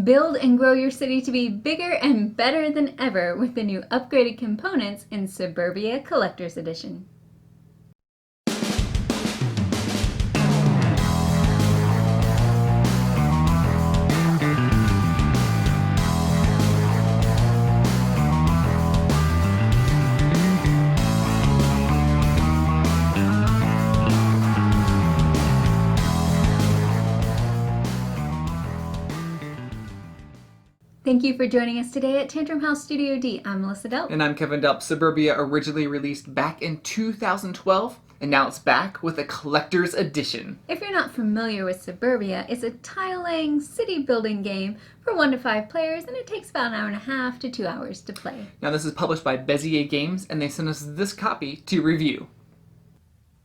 Build and grow your city to be bigger and better than ever with the new upgraded components in Suburbia Collector's Edition. Thank you for joining us today at Tantrum House Studio D. I'm Melissa Delp. And I'm Kevin Delp. Suburbia originally released back in 2012, and now it's back with a collector's edition. If you're not familiar with Suburbia, it's a tile-laying, city-building game for 1 to 5 players, and it takes about 1.5 hours to 2 hours to play. Now this is published by Bezier Games, and they sent us this copy to review.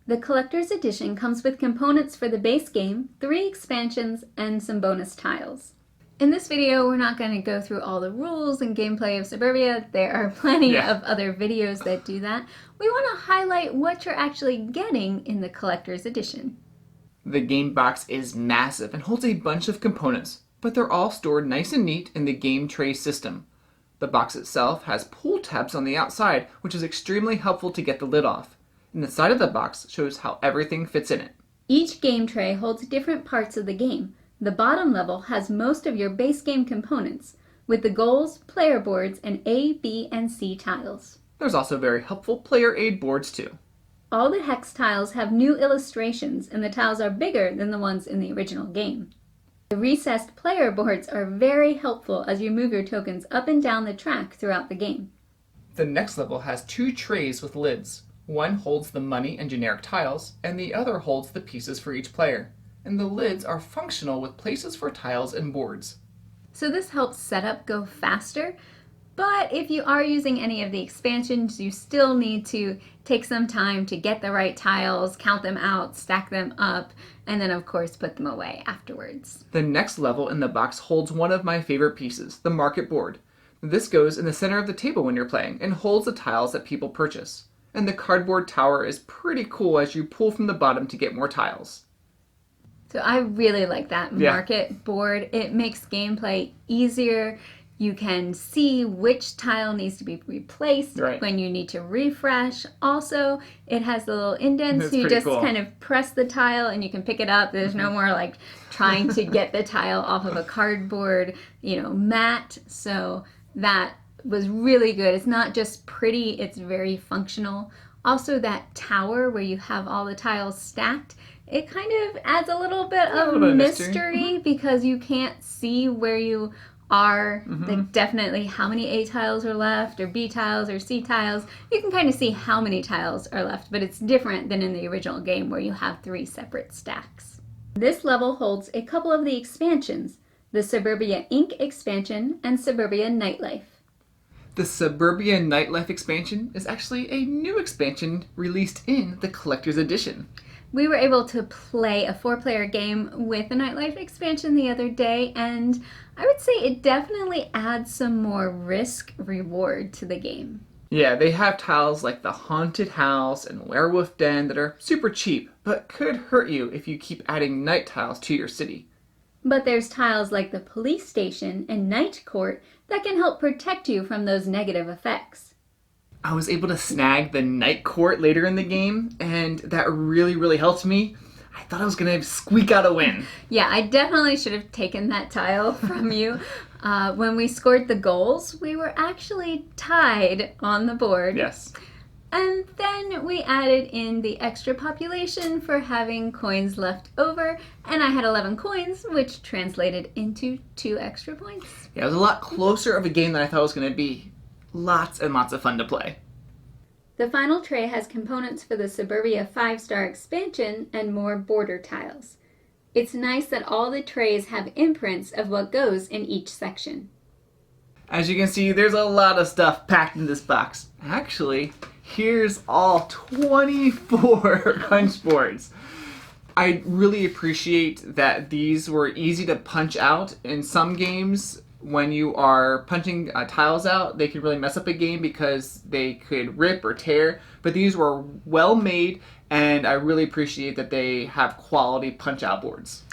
The collector's edition comes with components for the base game, 3 expansions, and some bonus tiles. In this video, we're not going to go through all the rules and gameplay of Suburbia. There are plenty of other videos that do that. We want to highlight what you're actually getting in the collector's edition. The game box is massive and holds a bunch of components, but they're all stored nice and neat in the game tray system. The box itself has pull tabs on the outside, which is extremely helpful to get the lid off. And the side of the box shows how everything fits in it. Each game tray holds different parts of the game. The bottom level has most of your base game components, with the goals, player boards, and A, B, and C tiles. There's also very helpful player aid boards too. All the hex tiles have new illustrations, and the tiles are bigger than the ones in the original game. The recessed player boards are very helpful as you move your tokens up and down the track throughout the game. The next level has 2 trays with lids. One holds the money and generic tiles, and the other holds the pieces for each player. And the lids are functional with places for tiles and boards. So this helps setup go faster, but if you are using any of the expansions, you still need to take some time to get the right tiles, count them out, stack them up, and then of course put them away afterwards. The next level in the box holds one of my favorite pieces, the market board. This goes in the center of the table when you're playing and holds the tiles that people purchase. And the cardboard tower is pretty cool as you pull from the bottom to get more tiles. So I really like that market board. It makes gameplay easier. You can see which tile needs to be replaced when you need to refresh. Also, it has the little indents, so you just kind of press the tile and you can pick it up. There's no more like trying to get the tile off of a cardboard, mat. So that was really good. It's not just pretty, it's very functional. Also, that tower where you have all the tiles stacked, it kind of adds a little bit of mystery because you can't see where you are, like definitely how many A tiles are left, or B tiles, or C tiles. You can kind of see how many tiles are left, but it's different than in the original game where you have 3 separate stacks. This level holds a couple of the expansions, the Suburbia Inc. expansion and Suburbia Nightlife. The Suburbia Nightlife expansion is actually a new expansion released in the Collector's Edition. We were able to play a 4-player game with the Nightlife expansion the other day, and I would say it definitely adds some more risk-reward to the game. Yeah, they have tiles like the Haunted House and Werewolf Den that are super cheap, but could hurt you if you keep adding night tiles to your city. But there's tiles like the Police Station and Night Court that can help protect you from those negative effects. I was able to snag the Night Court later in the game, and that really helped me. I thought I was going to squeak out a win. Yeah, I definitely should have taken that tile from you. When we scored the goals, we were actually tied on the board. Yes. And then we added in the extra population for having coins left over, and I had 11 coins, which translated into 2 extra points. Yeah, it was a lot closer of a game than I thought it was going to be. Lots and lots of fun to play. The final tray has components for the Suburbia 5-star expansion and more border tiles. It's nice that all the trays have imprints of what goes in each section. As you can see, there's a lot of stuff packed in this box. Actually, here's all 24 punch boards. I really appreciate that these were easy to punch out. In some games, when you are punching tiles out, they could really mess up a game because they could rip or tear. But these were well made, and I really appreciate that they have quality punch out boards.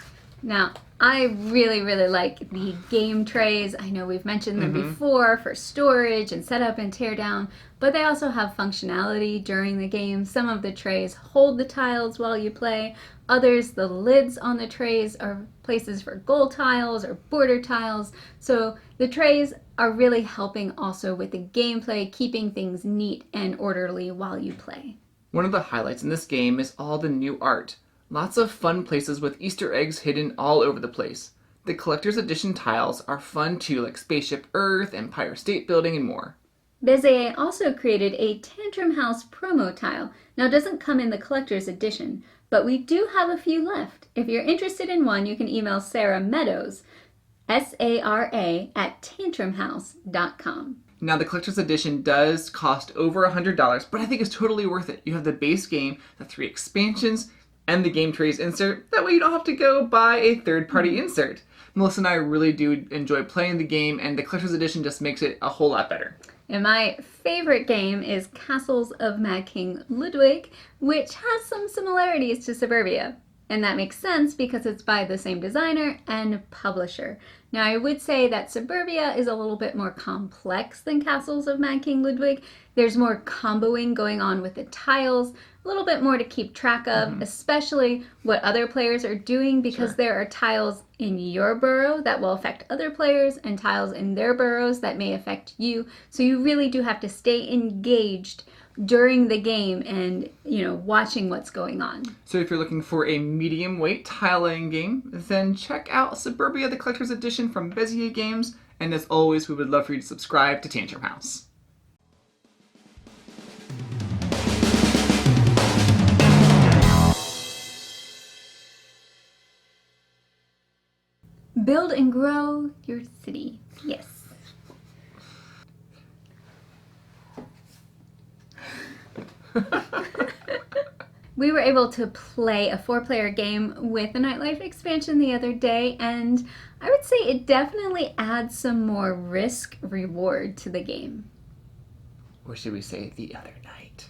Now, I really, really like the game trays. I know we've mentioned them before for storage and setup and teardown, but they also have functionality during the game. Some of the trays hold the tiles while you play. Others, the lids on the trays are places for goal tiles or border tiles. So the trays are really helping also with the gameplay, keeping things neat and orderly while you play. One of the highlights in this game is all the new art. Lots of fun places with Easter eggs hidden all over the place. The Collector's Edition tiles are fun too, like Spaceship Earth, Empire State Building, and more. Bezier also created a Tantrum House promo tile. Now, it doesn't come in the Collector's Edition, but we do have a few left. If you're interested in one, you can email Sarah Meadows, SARA, at tantrumhouse.com. Now, the Collector's Edition does cost over $100, but I think it's totally worth it. You have the base game, the 3 expansions, and the game trays insert. That way you don't have to go buy a third-party insert. Melissa and I really do enjoy playing the game, and the Collector's Edition just makes it a whole lot better. And my favorite game is Castles of Mad King Ludwig, which has some similarities to Suburbia. And that makes sense because it's by the same designer and publisher. Now, I would say that Suburbia is a little bit more complex than Castles of Mad King Ludwig. There's more comboing going on with the tiles, a little bit more to keep track of, especially what other players are doing, because there are tiles in your burrow that will affect other players and tiles in their burrows that may affect you. So you really do have to stay engaged during the game and, watching what's going on. So if you're looking for a medium weight tile laying game, then check out Suburbia, the Collector's Edition from Bezier Games. And as always, we would love for you to subscribe to Tantrum House. Build and grow your city. Yes. We were able to play a 4-player game with the Nightlife expansion the other day, and I would say it definitely adds some more risk reward to the game. Or should we say the other night?